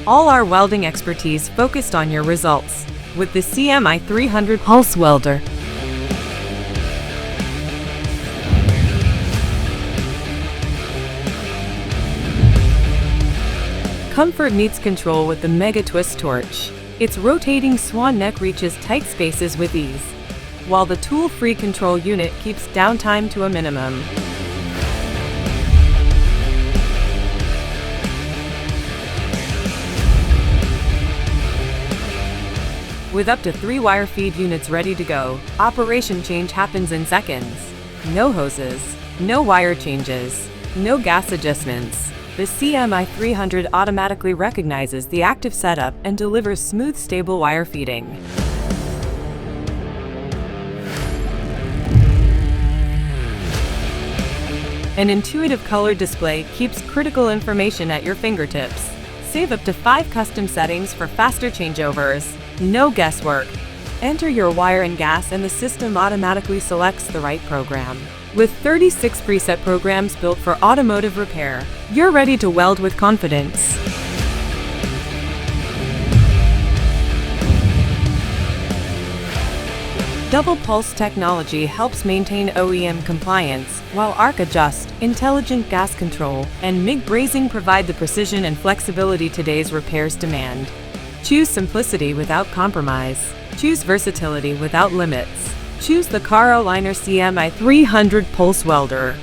All our welding expertise focused on your results with the CMI 300 Pulse Welder. Comfort meets control with the Mega Twist torch. Its rotating swan neck reaches tight spaces with ease, while the tool-free control unit keeps downtime to a minimum. With up to 3 wire feed units ready to go, operation change happens in seconds. No hoses, no wire changes, no gas adjustments. The CMI 300 automatically recognizes the active setup and delivers smooth, stable wire feeding. An intuitive color display keeps critical information at your fingertips. Save up to 5 custom settings for faster changeovers. No guesswork. Enter your wire and gas and the system automatically selects the right program. With 36 preset programs built for automotive repair, you're ready to weld with confidence. Double pulse technology helps maintain OEM compliance, while Arc Adjust, intelligent gas control, and MIG brazing provide the precision and flexibility today's repairs demand. Choose simplicity without compromise. Choose versatility without limits. Choose the Car-O-Liner CMI 300 Pulse Welder.